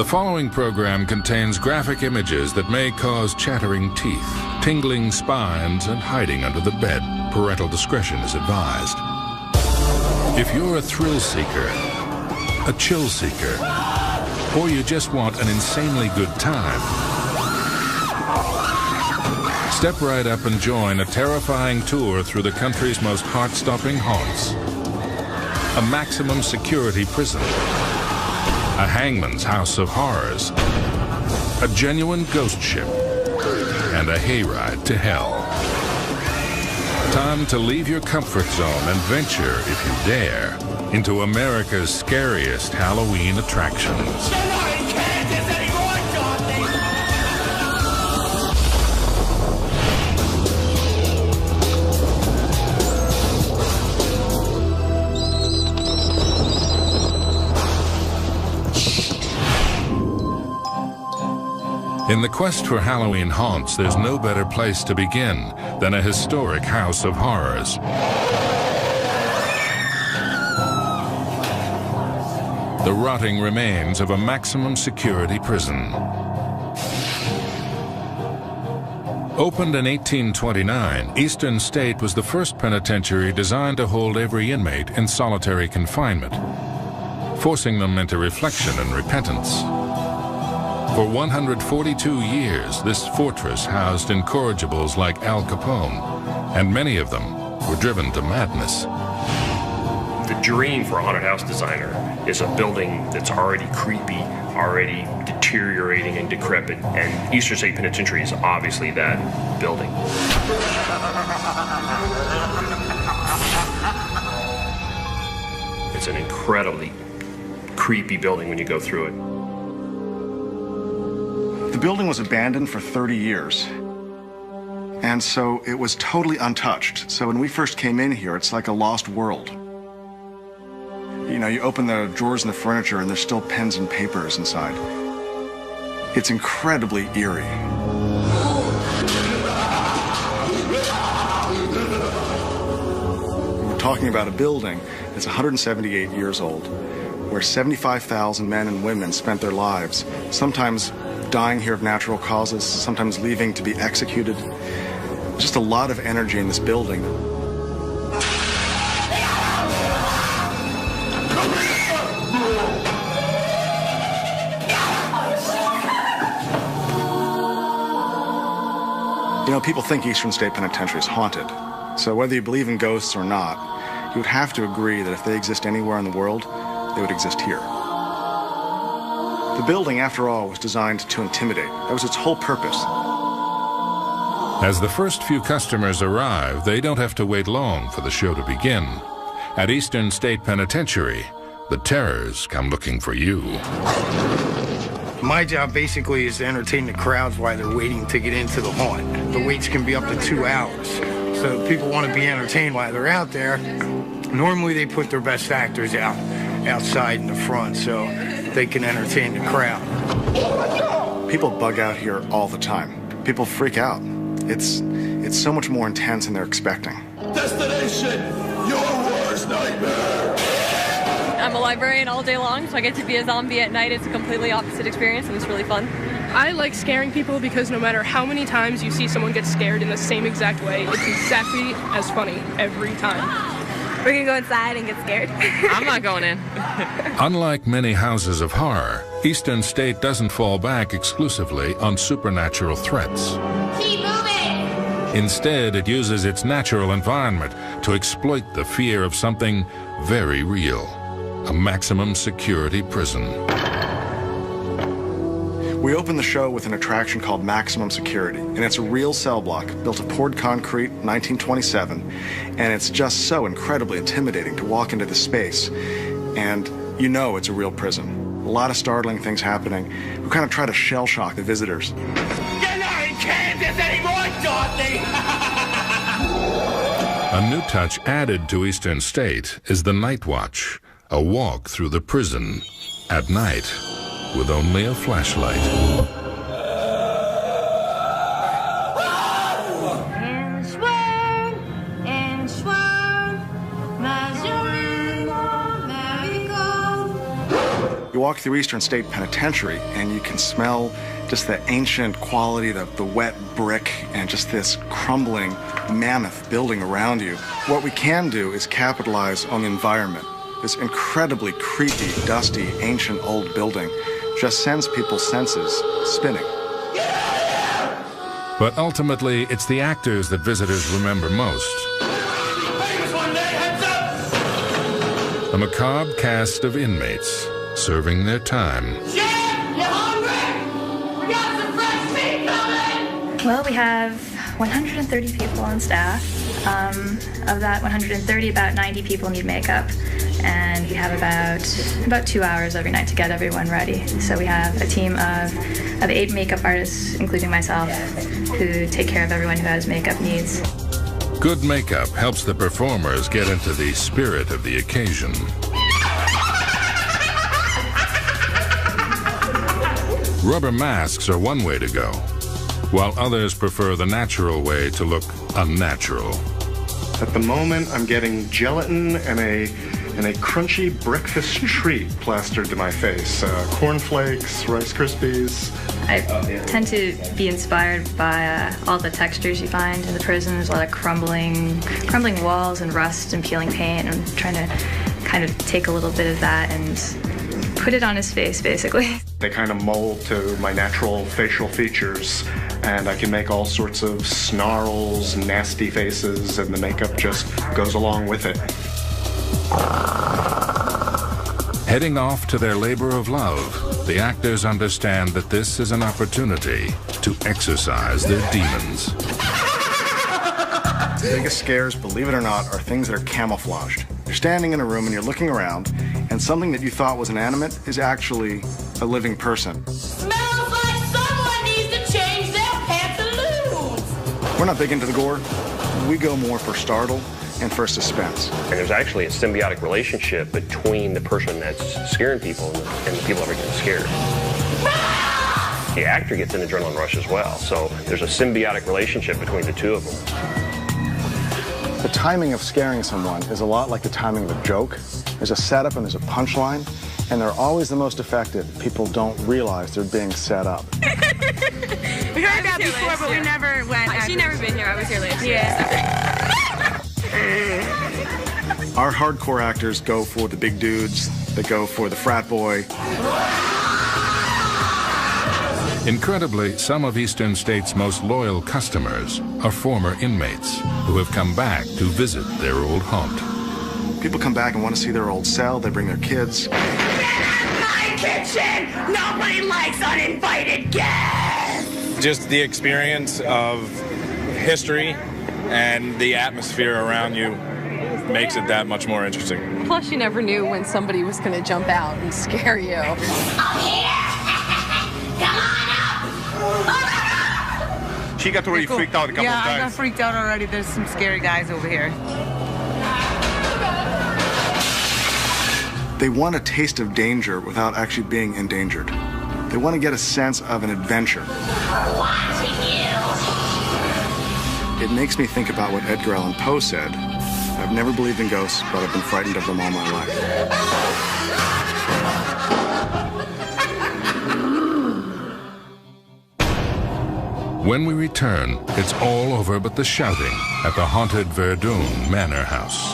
The following program contains graphic images that may cause chattering teeth, tingling spines, and hiding under the bed. Parental discretion is advised. If you're a thrill seeker, a chill seeker, or you just want an insanely good time, step right up and join a terrifying tour through the country's most heart-stopping haunts. A maximum security prison, a hangman's house of horrors, a genuine ghost ship, and a hayride to hell. Time to leave your comfort zone and venture, if you dare, into America's scariest Halloween attractions. In the quest for Halloween haunts, there's no better place to begin than a historic house of horrors. The rotting remains of a maximum security prison. Opened in 1829, Eastern State was the first penitentiary designed to hold every inmate in solitary confinement, forcing them into reflection and repentance. For 142 years, this fortress housed incorrigibles like Al Capone, and many of them were driven to madness. The dream for a haunted house designer is a building that's already creepy, already deteriorating and decrepit, and Eastern State Penitentiary is obviously that building. It's an incredibly creepy building when you go through it. The building was abandoned for 30 years, and so it was totally untouched. So when we first came in here, it's like a lost world. You know, you open the drawers in the furniture and there's still pens and papers inside. It's incredibly eerie. We're talking about a building that's 178 years old, where 75,000 men and women spent their lives, sometimes dying here of natural causes, sometimes leaving to be executed. Just a lot of energy in this building. You know, people think Eastern State Penitentiary is haunted. So whether you believe in ghosts or not, you would have to agree that if they exist anywhere in the world, they would exist here. The building, after all, was designed to intimidate. That was its whole purpose. As the first few customers arrive, they don't have to wait long for the show to begin. At Eastern State Penitentiary, the terrors come looking for you. My job basically is to entertain the crowds while they're waiting to get into the haunt. The waits can be up to 2 hours. So if people want to be entertained while they're out there, normally they put their best actors outside in the front so they can entertain the crowd. People bug out here all the time. People freak out. It's so much more intense than they're expecting. Destination, your worst nightmare. I'm a librarian all day long, so I get to be a zombie at night. It's a completely opposite experience, and it's really fun. I like scaring people because no matter how many times you see someone get scared in the same exact way, it's exactly as funny every time. We're gonna go inside and get scared. I'm not going in. Unlike many houses of horror, Eastern State doesn't fall back exclusively on supernatural threats. Keep moving! Instead, it uses its natural environment to exploit the fear of something very real, a maximum security prison. We open the show with an attraction called Maximum Security, and it's a real cell block built of poured concrete, 1927, and it's just so incredibly intimidating to walk into the space, and you know it's a real prison. A lot of startling things happening. We kind of try to shell-shock the visitors. You're not in Kansas anymore, Dorothy! A new touch added to Eastern State is the Night Watch, a walk through the prison at night with only a flashlight. You walk through Eastern State Penitentiary and you can smell just the ancient quality, the wet brick, and just this crumbling mammoth building around you. What we can do is capitalize on the environment. This incredibly creepy, dusty, ancient old building just sends people's senses spinning. But ultimately, it's the actors that visitors remember most. A macabre cast of inmates serving their time. Well, we have 130 people on staff. Of that 130, about 90 people need makeup. And we have about 2 hours every night to get everyone ready. So we have a team of 8 makeup artists, including myself, who take care of everyone who has makeup needs. Good makeup helps the performers get into the spirit of the occasion. Rubber masks are one way to go, while others prefer the natural way to look unnatural. At the moment, I'm getting gelatin and a crunchy breakfast treat plastered to my face. Cornflakes, Rice Krispies. I tend to be inspired by all the textures you find in the prison. There's a lot of crumbling walls and rust and peeling paint. I'm trying to kind of take a little bit of that and put it on his face, basically. They kind of mold to my natural facial features, and I can make all sorts of snarls, nasty faces, and the makeup just goes along with it. Heading off to their labor of love, the actors understand that this is an opportunity to exorcise their demons. The biggest scares, believe it or not, are things that are camouflaged. You're standing in a room and you're looking around, and something that you thought was inanimate is actually a living person. Smells like someone needs to change their pantaloons. We're not big into the gore. We go more for startle and for suspense. And there's actually a symbiotic relationship between the person that's scaring people and the people that are getting scared. The actor gets an adrenaline rush as well, so there's a symbiotic relationship between the two of them. The timing of scaring someone is a lot like the timing of a joke. There's a setup and there's a punchline, and they're always the most effective. People don't realize they're being set up. We heard that before, but we never went. She'd never been here. I was here last year. Yeah. Our hardcore actors go for the big dudes. They go for the frat boy. Incredibly, some of Eastern State's most loyal customers are former inmates who have come back to visit their old haunt. People come back and want to see their old cell. They bring their kids. My kitchen! Nobody likes uninvited guests! Just the experience of history and the atmosphere around you makes it that much more interesting. Plus, you never knew when somebody was going to jump out and scare you. I'm here! Come on up! She got already freaked out a couple of times. Yeah, I got freaked out already. There's some scary guys over here. They want a taste of danger without actually being endangered. They want to get a sense of an adventure. We're watching you! It makes me think about what Edgar Allan Poe said. I've never believed in ghosts, but I've been frightened of them all my life. When we return, it's all over but the shouting at the haunted Verdun Manor House.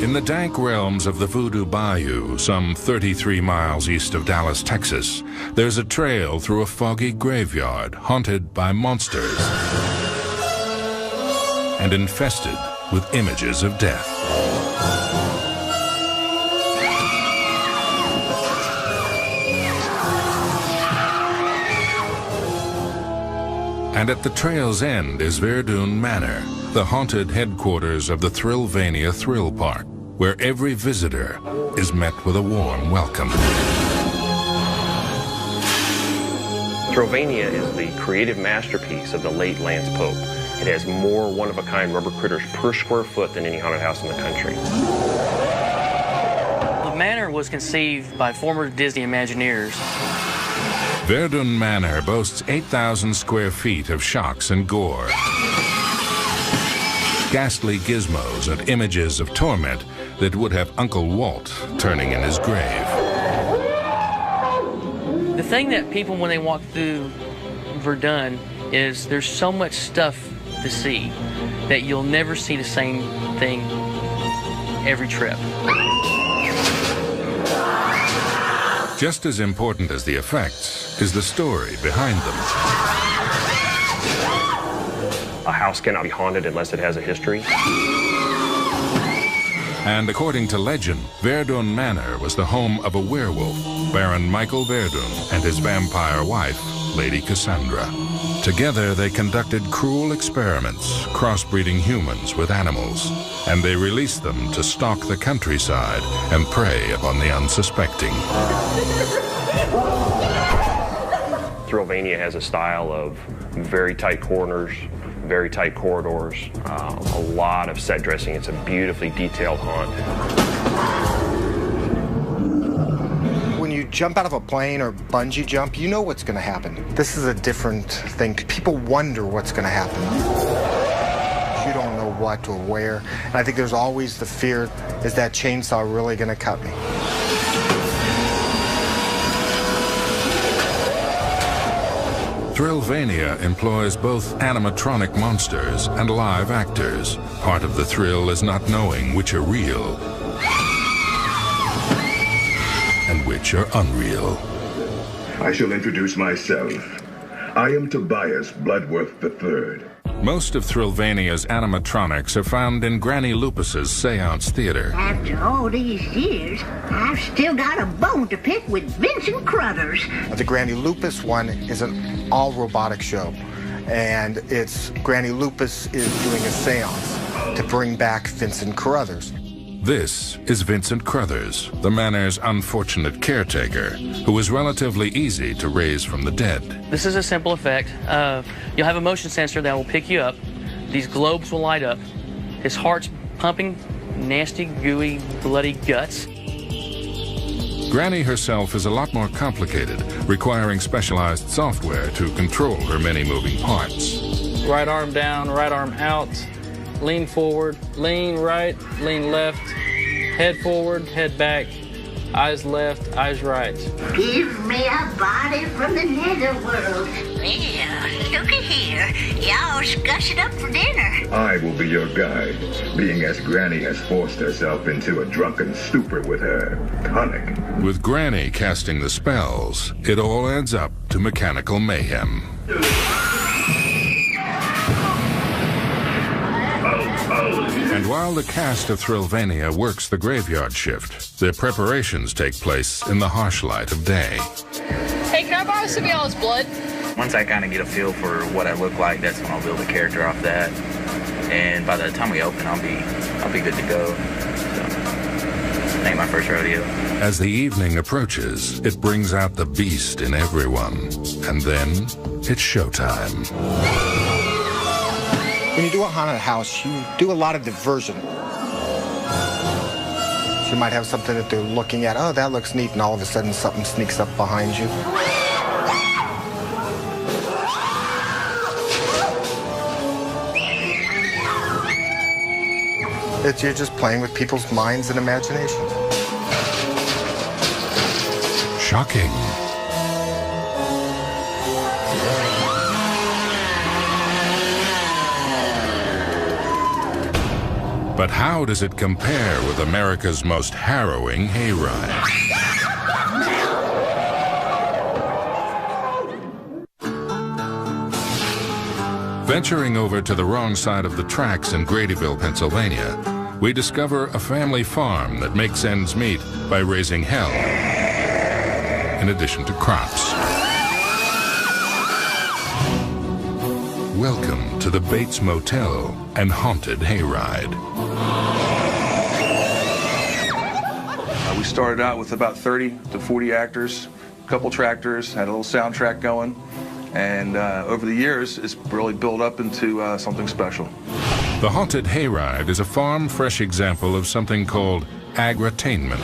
In the dank realms of the Voodoo Bayou, some 33 miles east of Dallas, Texas, there's a trail through a foggy graveyard haunted by monsters and infested with images of death. And at the trail's end is Verdun Manor, the haunted headquarters of the Thrillvania Thrill Park, where every visitor is met with a warm welcome. Thrillvania is the creative masterpiece of the late Lance Pope. It has more one-of-a-kind rubber critters per square foot than any haunted house in the country. The manor was conceived by former Disney Imagineers. Verdun Manor boasts 8,000 square feet of shocks and gore. ghastly gizmos and images of torment that would have Uncle Walt turning in his grave. The thing that people, when they walk through Verdun, is there's so much stuff to see that you'll never see the same thing every trip. Just as important as the effects is the story behind them. A house cannot be haunted unless it has a history. And according to legend, Verdun Manor was the home of a werewolf, Baron Michael Verdun, and his vampire wife, Lady Cassandra. Together, they conducted cruel experiments, crossbreeding humans with animals, and they released them to stalk the countryside and prey upon the unsuspecting. Thrillvania has a style of very tight corners, very tight corridors, a lot of set dressing. It's a beautifully detailed haunt. When you jump out of a plane or bungee jump, you know what's going to happen. This is a different thing. People wonder what's going to happen. You don't know what or where. And I think there's always the fear, is that chainsaw really going to cut me? Thrillvania employs both animatronic monsters and live actors. Part of the thrill is not knowing which are real and which are unreal. I shall introduce myself. I am Tobias Bloodworth III. Most of Thrillvania's animatronics are found in Granny Lupus's Seance Theater. After all these years, I've still got a bone to pick with Vincent Crothers. The Granny Lupus one is an all-robotic show, and it's Granny Lupus is doing a seance to bring back Vincent Crothers. This is Vincent Crothers, the manor's unfortunate caretaker, who is relatively easy to raise from the dead. This is a simple effect. You'll have a motion sensor that will pick you up. These globes will light up. His heart's pumping nasty, gooey, bloody guts. Granny herself is a lot more complicated, requiring specialized software to control her many moving parts. Right arm down, right arm out. Lean forward, lean right, lean left, head forward, head back, eyes left, eyes right. Give me a body from the netherworld. Yeah, look at here. Y'all's gushing up for dinner. I will be your guide, being as Granny has forced herself into a drunken stupor with her tonic. With Granny casting the spells, it all adds up to mechanical mayhem. And while the cast of Thrillvania works the graveyard shift, their preparations take place in the harsh light of day. Hey, can I borrow some of y'all's blood? Once I kind of get a feel for what I look like, that's when I'll build a character off that. And by the time we open, I'll be good to go. So, it ain't my first rodeo. As the evening approaches, it brings out the beast in everyone. And then it's showtime. When you do a haunted house, you do a lot of diversion. So you might have something that they're looking at, oh, that looks neat, and all of a sudden something sneaks up behind you. You're just playing with people's minds and imaginations. Shocking. But how does it compare with America's most harrowing hayride? Venturing over to the wrong side of the tracks in Gradyville, Pennsylvania, we discover a family farm that makes ends meet by raising hell in addition to crops. Welcome to the Bates Motel and Haunted Hayride. We started out with about 30 to 40 actors, a couple tractors, had a little soundtrack going, and over the years, it's really built up into something special. The Haunted Hayride is a farm-fresh example of something called agritainment,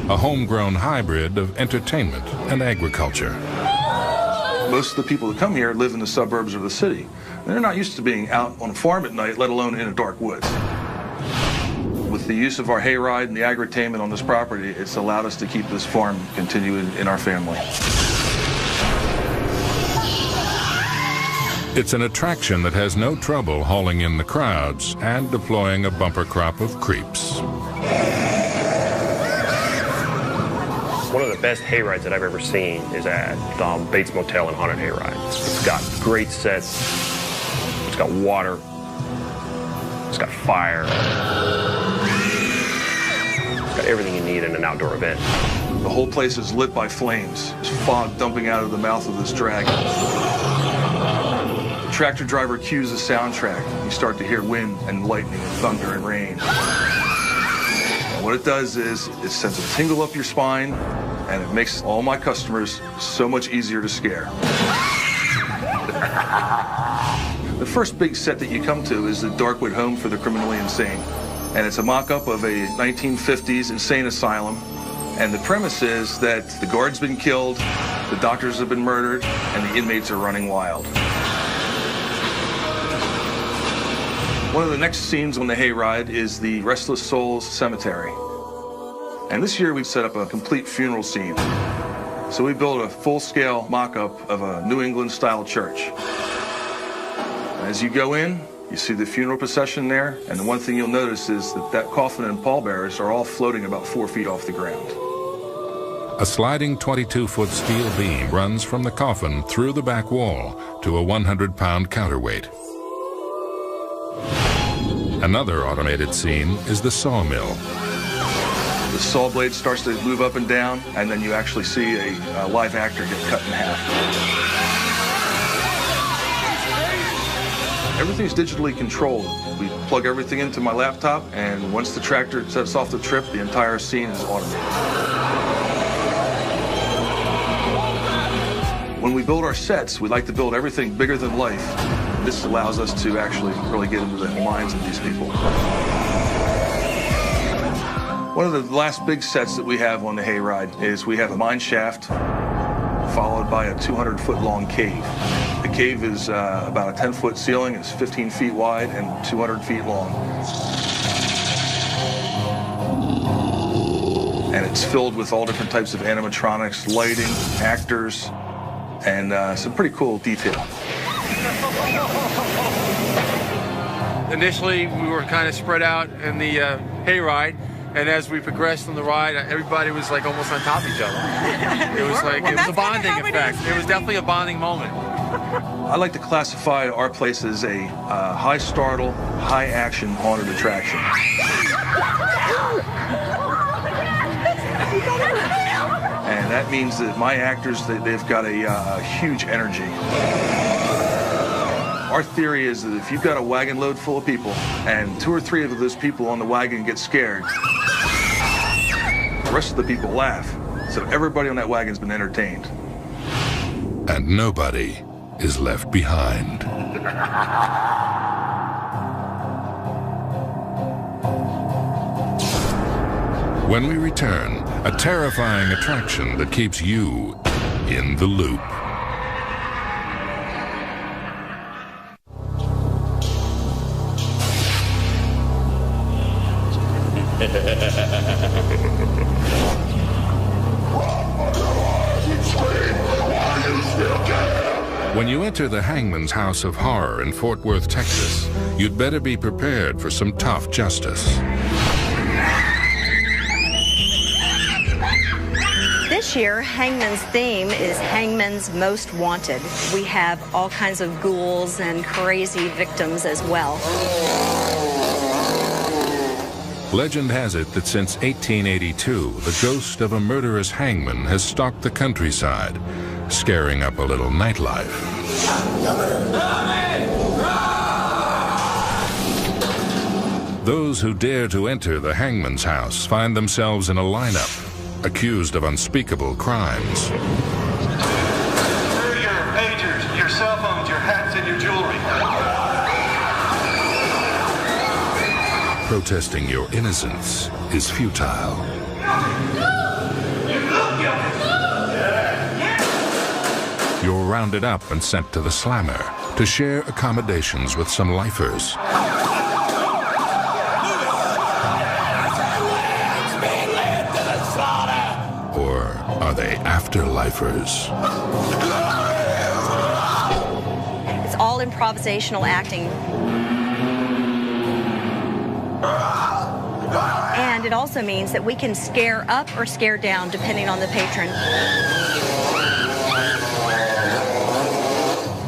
a homegrown hybrid of entertainment and agriculture. Most of the people that come here live in the suburbs of the city. They're not used to being out on a farm at night, let alone in a dark woods. With the use of our hayride and the agritainment on this property, it's allowed us to keep this farm continuing in our family. It's an attraction that has no trouble hauling in the crowds and deploying a bumper crop of creeps. One of the best hayrides that I've ever seen is at Bates Motel and Haunted Hayride. It's got great sets, it's got water, it's got fire, it's got everything you need in an outdoor event. The whole place is lit by flames. There's fog dumping out of the mouth of this dragon. The tractor driver cues the soundtrack. You start to hear wind and lightning and thunder and rain. And what it does is it sends a tingle up your spine, and it makes all my customers so much easier to scare. The first big set that you come to is the Darkwood Home for the Criminally Insane. And it's a mock-up of a 1950s insane asylum. And the premise is that the guard's been killed, the doctors have been murdered, and the inmates are running wild. One of the next scenes on the hayride is the Restless Souls Cemetery. And this year we set up a complete funeral scene. So we built a full-scale mock-up of a New England-style church. As you go in, you see the funeral procession there, and the one thing you'll notice is that coffin and pallbearers are all floating about 4 feet off the ground. A sliding 22-foot steel beam runs from the coffin through the back wall to a 100-pound counterweight. Another automated scene is the sawmill. The saw blade starts to move up and down, and then you actually see a live actor get cut in half. Everything's digitally controlled. We plug everything into my laptop, and once the tractor sets off the trip, the entire scene is automated. When we build our sets, we like to build everything bigger than life. This allows us to actually really get into the minds of these people. One of the last big sets that we have on the hayride is we have a mine shaft followed by a 200-foot long cave. The cave is about a 10-foot ceiling, it's 15 feet wide and 200 feet long. And it's filled with all different types of animatronics, lighting, actors, and some pretty cool detail. Initially, we were kind of spread out in the hayride, and as we progressed on the ride, everybody was like almost on top of each other. It was like, it was a bonding effect. It was definitely a bonding moment. I like to classify our place as a high startle, high action haunted attraction. And that means that my actors, they've got a huge energy. Our theory is that if you've got a wagon load full of people and 2 or 3 of those people on the wagon get scared, the rest of the people laugh. So everybody on that wagon's been entertained. And nobody is left behind. When we return, a terrifying attraction that keeps you in the loop. When you enter the Hangman's House of Horror in Fort Worth, Texas, you'd better be prepared for some tough justice. This year, Hangman's theme is Hangman's Most Wanted. We have all kinds of ghouls and crazy victims as well. Legend has it that since 1882, the ghost of a murderous hangman has stalked the countryside, scaring up a little nightlife. Those who dare to enter the hangman's house find themselves in a lineup, accused of unspeakable crimes. Where are your pagers, your cell phones, your hats, and your jewelry? Protesting your innocence is futile. You're rounded up and sent to the slammer to share accommodations with some lifers. Or are they afterlifers? It's all improvisational acting. And it also means that we can scare up or scare down depending on the patron.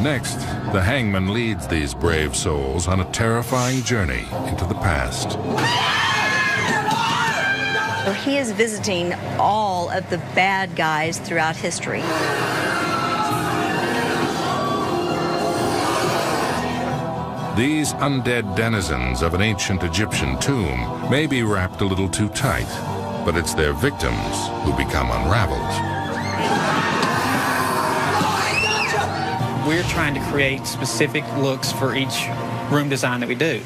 Next, the hangman leads these brave souls on a terrifying journey into the past. So he is visiting all of the bad guys throughout history. These undead denizens of an ancient Egyptian tomb may be wrapped a little too tight, but it's their victims who become unraveled. We're trying to create specific looks for each room design that we do.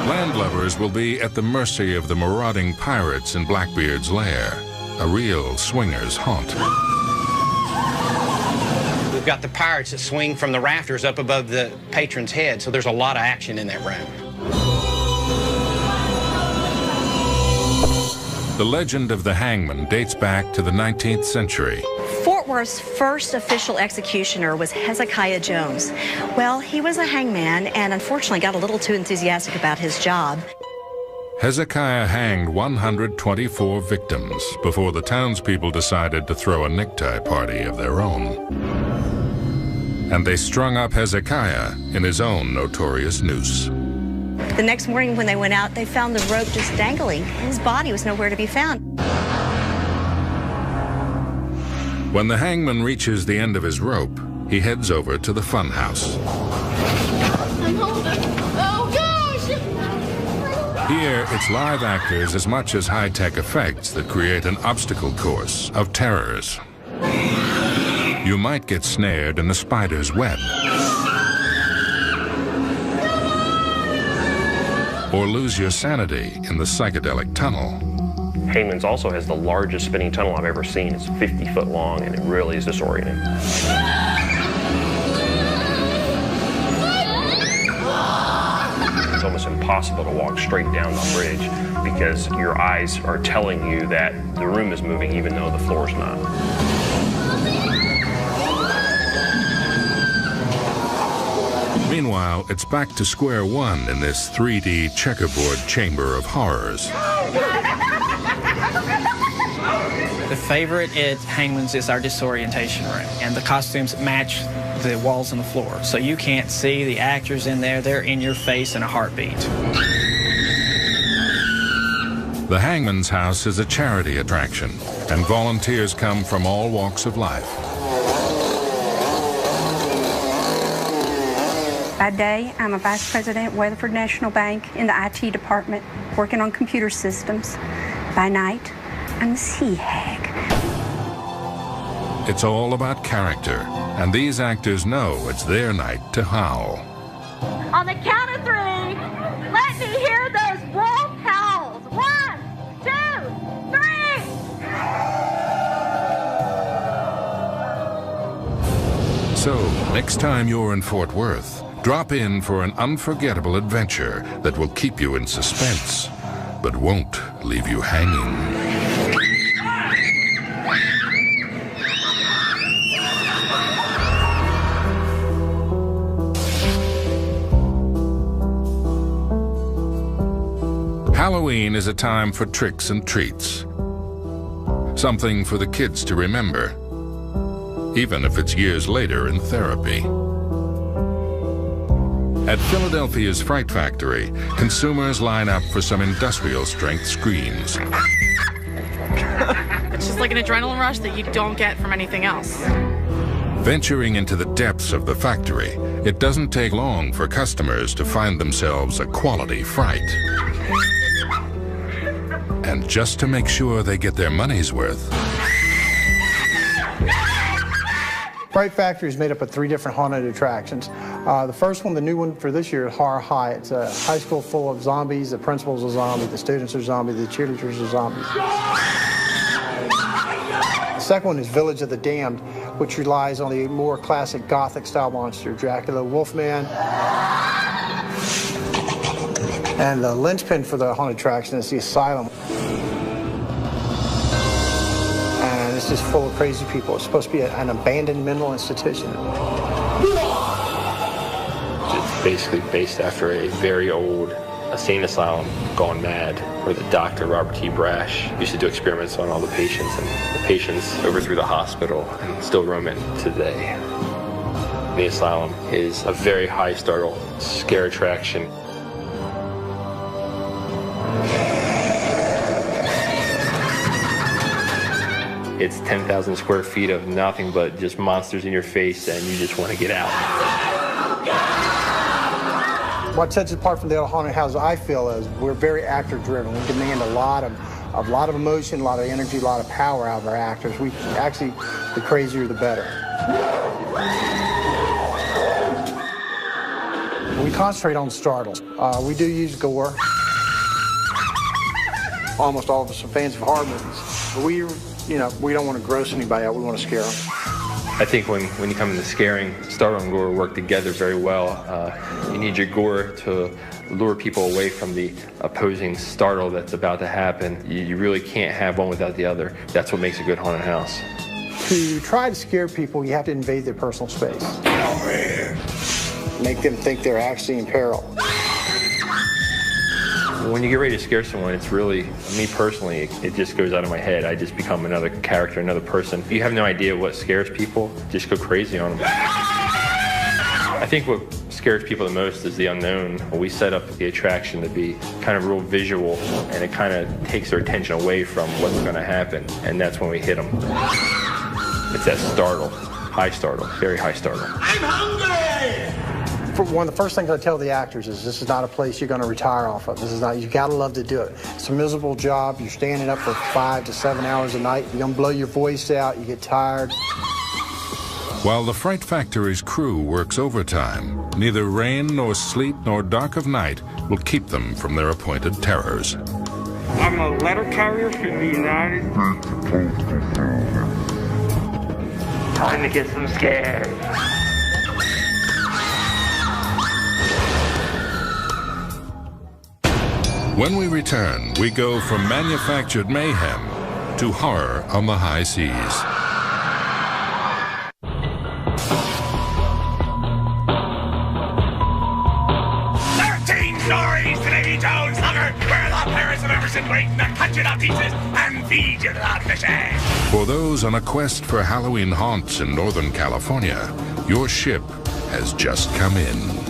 Landlubbers will be at the mercy of the marauding pirates in Blackbeard's lair, a real swinger's haunt. We've got the pirates that swing from the rafters up above the patron's head, so there's a lot of action in that room. The legend of the hangman dates back to the 19th century. Fort Worth's first official executioner was Hezekiah Jones. Well, he was a hangman and unfortunately got a little too enthusiastic about his job. Hezekiah hanged 124 victims before the townspeople decided to throw a necktie party of their own. And they strung up Hezekiah in his own notorious noose. The next morning when they went out, they found the rope just dangling. His body was nowhere to be found. When the hangman reaches the end of his rope, he heads over to the funhouse. I'm holding. Oh, gosh! Here, it's live actors as much as high-tech effects that create an obstacle course of terrors. You might get snared in a spider's web. Or lose your sanity in the psychedelic tunnel. Hangman's also has the largest spinning tunnel I've ever seen. It's 50 foot long, and it really is disorienting. It's almost impossible to walk straight down the bridge because your eyes are telling you that the room is moving even though the floor's not. Meanwhile, it's back to square one in this 3D checkerboard chamber of horrors. The favorite at Hangman's is our disorientation room, and the costumes match the walls and the floor. So you can't see the actors in there. They're in your face in a heartbeat. The Hangman's House is a charity attraction, and volunteers come from all walks of life. By day, I'm a vice president at Weatherford National Bank in the IT department, working on computer systems. By night, I'm the sea hag. It's all about character, and these actors know it's their night to howl. On the count of 3, let me hear those wolf howls. 1, 2, 3. So, next time you're in Fort Worth, drop in for an unforgettable adventure that will keep you in suspense, but won't leave you hanging. Halloween is a time for tricks and treats. Something for the kids to remember, even if it's years later in therapy. At Philadelphia's Fright Factory, consumers line up for some industrial-strength screams. It's just like an adrenaline rush that you don't get from anything else. Venturing into the depths of the factory, it doesn't take long for customers to find themselves a quality fright. And just to make sure they get their money's worth, Fright Factory is made up of 3 different haunted attractions. The first one, the new one for this year, is Horror High. It's a high school full of zombies. The principal's a zombie, the students are zombies, the cheerleaders are zombies. The second one is Village of the Damned, which relies on the more classic Gothic-style monster, Dracula, Wolfman. And the linchpin for the haunted attraction is the Asylum. And it's just full of crazy people. It's supposed to be an abandoned mental institution. It's basically based after a very old insane asylum gone mad, where the doctor, Robert T. Brash, used to do experiments on all the patients, and the patients overthrew the hospital and still roam it today. The asylum is a very high startle scare attraction. It's 10,000 square feet of nothing but just monsters in your face, and you just want to get out. What sets it apart from the other haunted houses, I feel, is we're very actor-driven. We demand a lot of emotion, a lot of energy, a lot of power out of our actors. We actually, the crazier, the better. We concentrate on startles. We do use gore. Almost all of us are fans of horror movies. But we don't want to gross anybody out. We want to scare them. I think when you come into scaring, startle and gore work together very well. You need your gore to lure people away from the opposing startle that's about to happen. You really can't have one without the other. That's what makes a good haunted house. To try to scare people, you have to invade their personal space. Make them think they're actually in peril. When you get ready to scare someone, it's really, me personally, it just goes out of my head. I just become another character, another person. You have no idea what scares people, just go crazy on them. I think what scares people the most is the unknown. We set up the attraction to be kind of real visual, and it kind of takes their attention away from what's going to happen, and that's when we hit them. It's that startle, high startle, very high startle. I'm hungry! One of the first things I tell the actors is this is not a place you're going to retire off of. This is not, you got to love to do it. It's a miserable job. You're standing up for 5 to 7 hours a night. You're going to blow your voice out. You get tired. While the Fright Factory's crew works overtime, neither rain nor sleet nor dark of night will keep them from their appointed terrors. I'm a letter carrier from the United States. Time to get some scared. When we return, we go from manufactured mayhem to horror on the high seas. Stories to Davy Jones, Hugger, where the pirates of Emerson waiting to cut you to pieces and feed you to the fishes. For those on a quest for Halloween haunts in Northern California, your ship has just come in.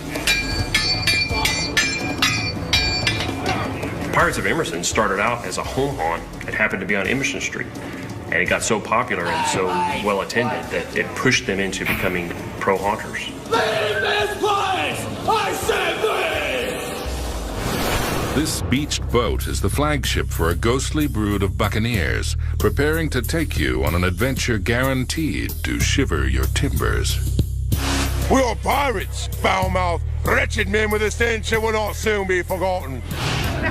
Pirates of Emerson started out as a home haunt. It happened to be on Emerson Street. And it got so popular and so well attended that it pushed them into becoming pro haunters. Leave this place! I said leave! This beached boat is the flagship for a ghostly brood of buccaneers, preparing to take you on an adventure guaranteed to shiver your timbers. We are pirates, foul-mouthed, wretched men with a stench that will not soon be forgotten. There,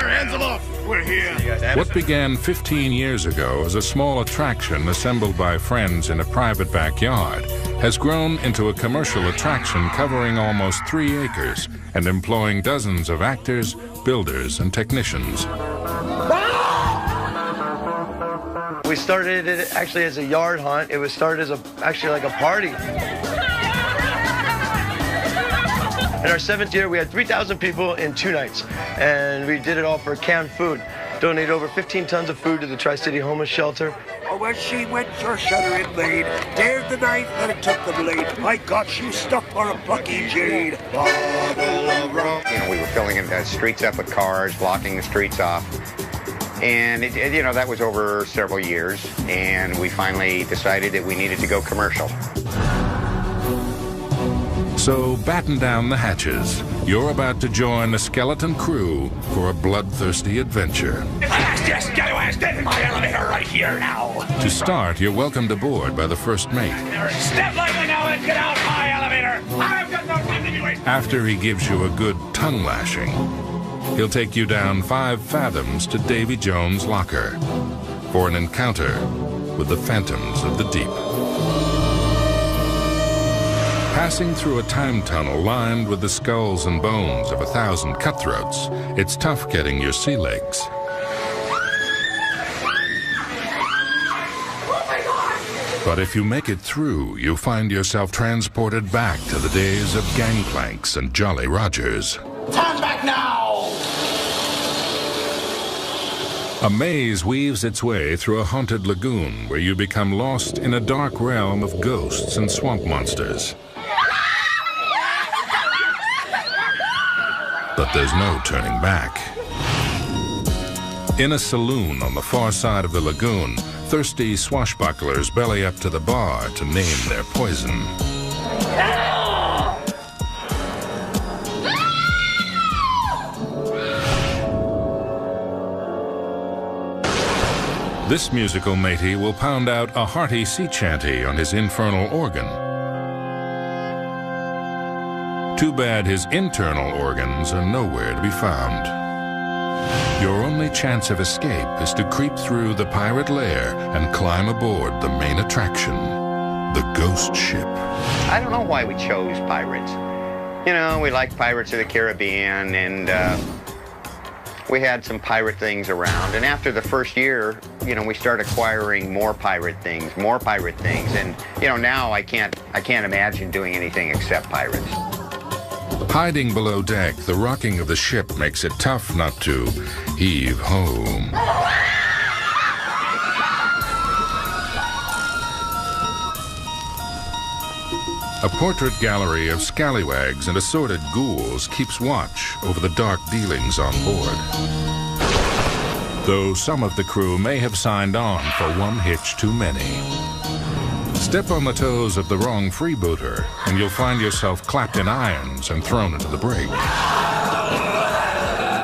hands them off. We're here. What began 15 years ago as a small attraction assembled by friends in a private backyard has grown into a commercial attraction covering almost 3 acres and employing dozens of actors, builders, and technicians. We started it actually as a yard hunt. It was started as actually like a party. In our 7th year, we had 3,000 people in 2 nights, and we did it all for canned food. Donated over 15 tons of food to the Tri-City Homeless Shelter. Oh, as she went her shudder in laid, dared the knife that it took the blade. My God, she stuck for a plucky jade. We were filling the streets up with cars, blocking the streets off. And, that was over several years, and we finally decided that we needed to go commercial. So batten down the hatches. You're about to join the skeleton crew for a bloodthirsty adventure. Yes, get your ass dead in my elevator right here now. To start, you're welcomed aboard by the first mate. Step lightly now and get out my elevator. I've got no time to be wasting. After he gives you a good tongue lashing, he'll take you down 5 fathoms to Davy Jones' locker. for an encounter with the phantoms of the deep. Passing through a time tunnel lined with the skulls and bones of 1,000 cutthroats, it's tough getting your sea legs. But if you make it through, you find yourself transported back to the days of gangplanks and Jolly Rogers. Turn back now! A maze weaves its way through a haunted lagoon where you become lost in a dark realm of ghosts and swamp monsters. But there's no turning back. In a saloon on the far side of the lagoon, thirsty swashbucklers belly up to the bar to name their poison. This musical matey will pound out a hearty sea chanty on his infernal organ. Too bad his internal organs are nowhere to be found. Your only chance of escape is to creep through the pirate lair and climb aboard the main attraction, the ghost ship. I don't know why we chose pirates. You know, we like Pirates of the Caribbean, and we had some pirate things around. And after the first year, you know, we started acquiring more pirate things. And, you know, now I can't imagine doing anything except pirates. Hiding below deck, the rocking of the ship makes it tough not to heave home. A portrait gallery of scallywags and assorted ghouls keeps watch over the dark dealings on board. Though some of the crew may have signed on for one hitch too many. Step on the toes of the wrong freebooter, and you'll find yourself clapped in irons and thrown into the brig.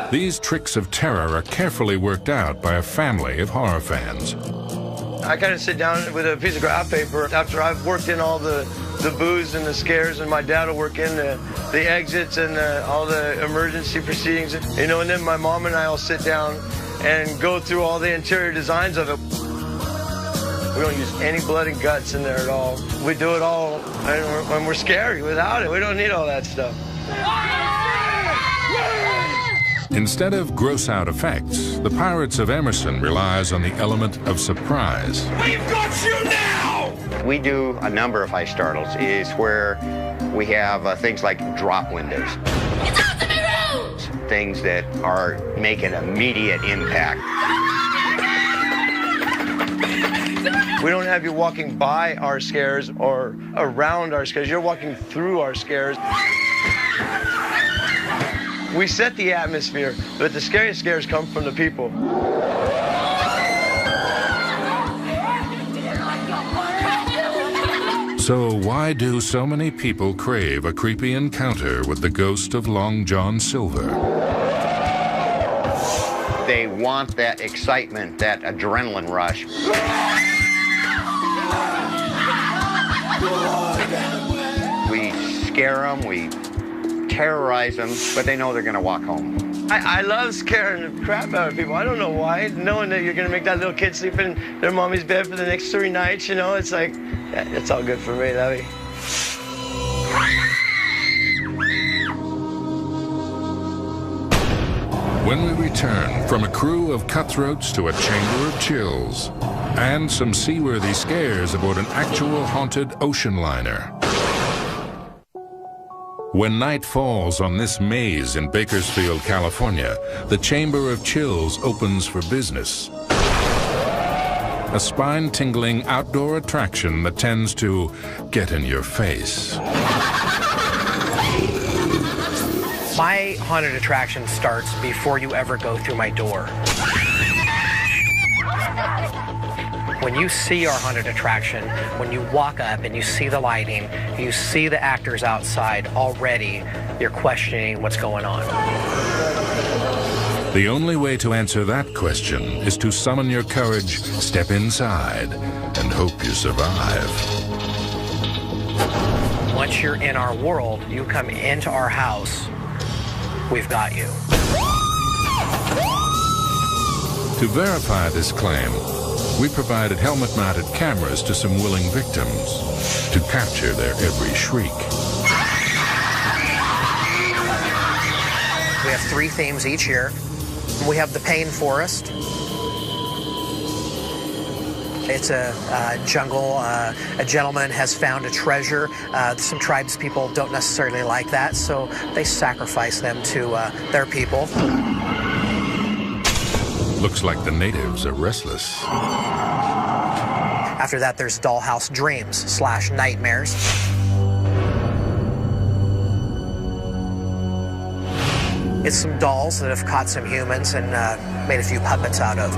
These tricks of terror are carefully worked out by a family of horror fans. I kind of sit down with a piece of graph paper after I've worked in all the booze and the scares, and my dad will work in the exits and all the emergency proceedings, you know, and then my mom and I will sit down and go through all the interior designs of it. We don't use any blood and guts in there at all. We do it all, and we're scary without it. We don't need all that stuff. Instead of gross-out effects, the Pirates of Emerson relies on the element of surprise. We've got you now! We do a number of ice startles, is where we have things like drop windows. It's out to be rude! Things that make an immediate impact. We don't have you walking by our scares or around our scares. You're walking through our scares. We set the atmosphere, but the scariest scares come from the people. So why do so many people crave a creepy encounter with the ghost of Long John Silver? They want that excitement, that adrenaline rush. We scare them, we terrorize them, but they know they're going to walk home. I love scaring the crap out of people. I don't know why. Knowing that you're going to make that little kid sleep in their mommy's bed for the next 3 nights, you know, it's like, it's all good for me, Lovey. When we return from a crew of cutthroats to a chamber of chills, and some seaworthy scares aboard an actual haunted ocean liner. When night falls on this maze in Bakersfield, California, the Chamber of Chills opens for business. A spine-tingling outdoor attraction that tends to get in your face. My haunted attraction starts before you ever go through my door. When you see our haunted attraction, when you walk up and you see the lighting, you see the actors outside, already you're questioning what's going on. The only way to answer that question is to summon your courage, step inside, and hope you survive. Once you're in our world, you come into our house, we've got you. To verify this claim, we provided helmet-mounted cameras to some willing victims to capture their every shriek. We have 3 themes each year. We have the Pain Forest. It's a jungle. A gentleman has found a treasure. Some tribes people don't necessarily like that, so they sacrifice them to their people. Looks like the natives are restless. After that, there's Dollhouse Dreams / Nightmares. It's some dolls that have caught some humans and made a few puppets out of.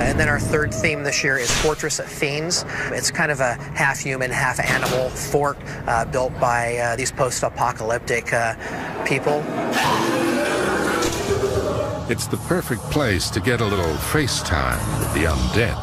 And then our 3rd theme this year is Fortress of Fiends. It's kind of a half-human, half-animal fort built by these post-apocalyptic people. It's the perfect place to get a little FaceTime with the undead.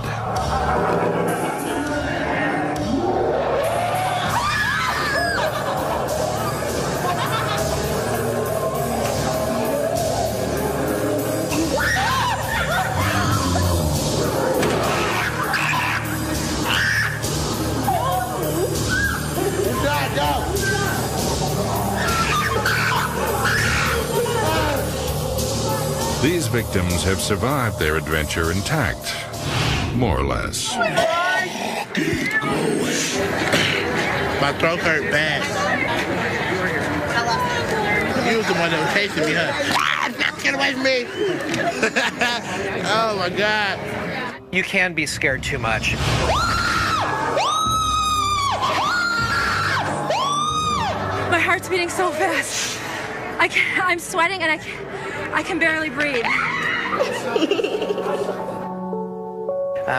These victims have survived their adventure intact, more or less. My throat hurt bad. You was the one that was chasing me, huh? Get away from me! Oh my God. You can be scared too much. My heart's beating so fast. I'm sweating and I can barely breathe.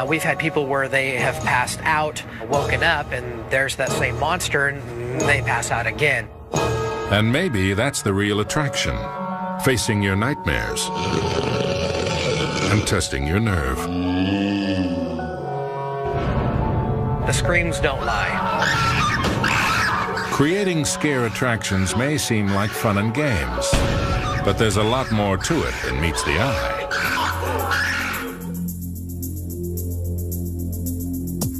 We've had people where they have passed out, woken up, and there's that same monster, and they pass out again. And maybe that's the real attraction, facing your nightmares and testing your nerve. The screams don't lie. Creating scare attractions may seem like fun and games, but there's a lot more to it than meets the eye.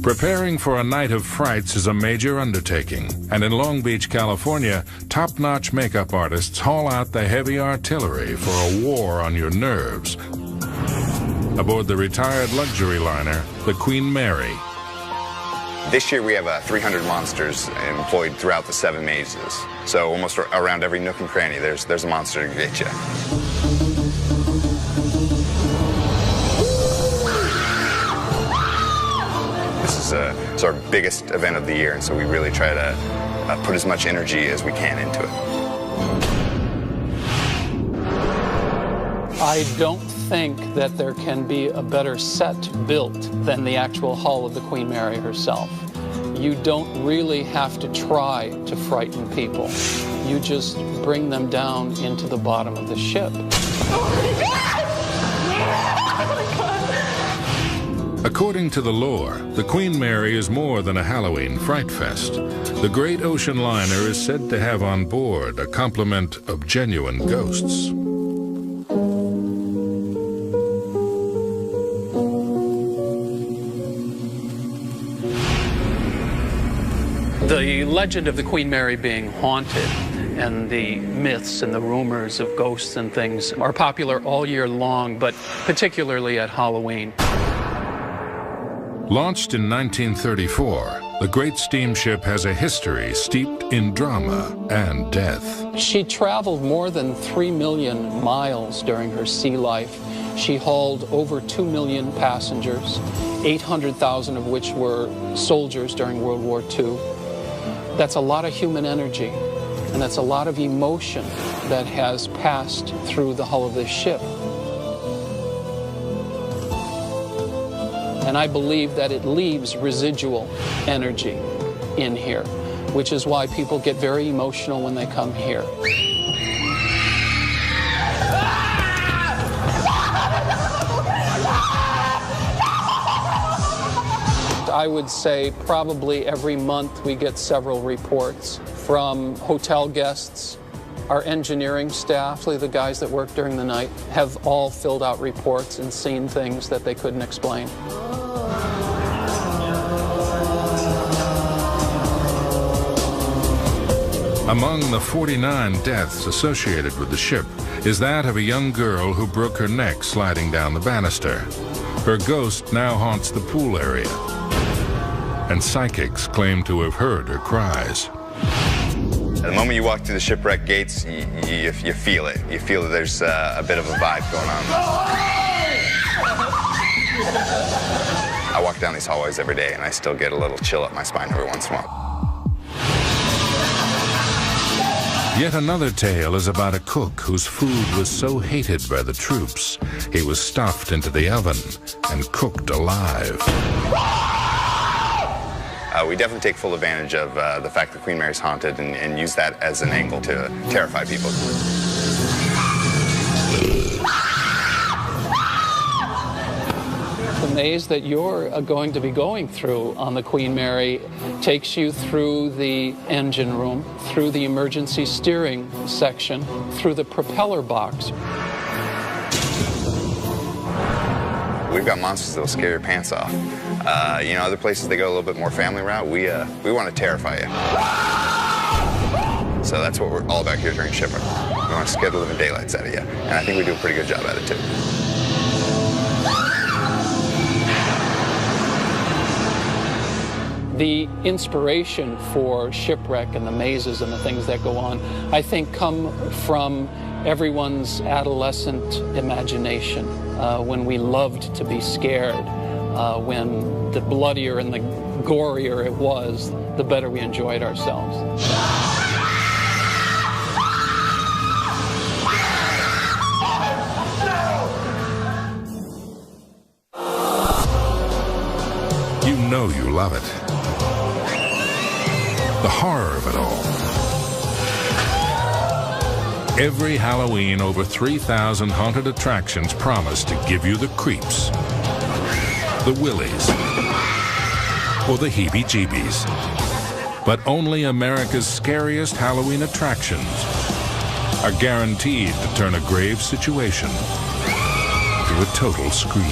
Preparing for a night of frights is a major undertaking, and in Long Beach, California, top-notch makeup artists haul out the heavy artillery for a war on your nerves. Aboard the retired luxury liner, the Queen Mary. This year we have 300 monsters employed throughout the 7 mazes. So almost around every nook and cranny, there's a monster to get you. This is it's our biggest event of the year, and so we really try to put as much energy as we can into it. I don't think that there can be a better set built than the actual hull of the Queen Mary herself. You don't really have to try to frighten people. You just bring them down into the bottom of the ship. According to the lore, the Queen Mary is more than a Halloween fright fest. The great ocean liner is said to have on board a complement of genuine ghosts. The legend of the Queen Mary being haunted and the myths and the rumors of ghosts and things are popular all year long, but particularly at Halloween. Launched in 1934, the great steamship has a history steeped in drama and death. She traveled more than 3 million miles during her sea life. She hauled over 2 million passengers, 800,000 of which were soldiers during World War II. That's a lot of human energy, and that's a lot of emotion that has passed through the hull of this ship. And I believe that it leaves residual energy in here, which is why people get very emotional when they come here. I would say probably every month we get several reports from hotel guests Our engineering staff, the guys that work during the night, have all filled out reports and seen things that they couldn't explain. Among the 49 deaths associated with the ship is that of a young girl who broke her neck sliding down the banister. Her ghost now haunts the pool area, and psychics claim to have heard her cries. The moment you walk through the shipwreck gates, you feel it. You feel that there's a bit of a vibe going on. I walk down these hallways every day, and I still get a little chill up my spine every once in a while. Yet another tale is about a cook whose food was so hated by the troops, he was stuffed into the oven and cooked alive. We definitely take full advantage of the fact that Queen Mary's haunted and use that as an angle to terrify people. The maze that you're going to be going through on the Queen Mary takes you through the engine room, through the emergency steering section, through the propeller box. We've got monsters that'll scare your pants off. You know, other places they go a little bit more family route. We want to terrify you. So that's what we're all about here during shipwreck. We want to scare the living daylights out of you, and I think we do a pretty good job at it too. The inspiration for shipwreck and the mazes and the things that go on, I think, come from everyone's adolescent imagination, when we loved to be scared, when the bloodier and the gorier it was, the better we enjoyed ourselves. You know you love it. The horror of it all. Every Halloween, over 3,000 haunted attractions promise to give you the creeps, the willies, or the heebie-jeebies. But only America's scariest Halloween attractions are guaranteed to turn a grave situation into a total scream.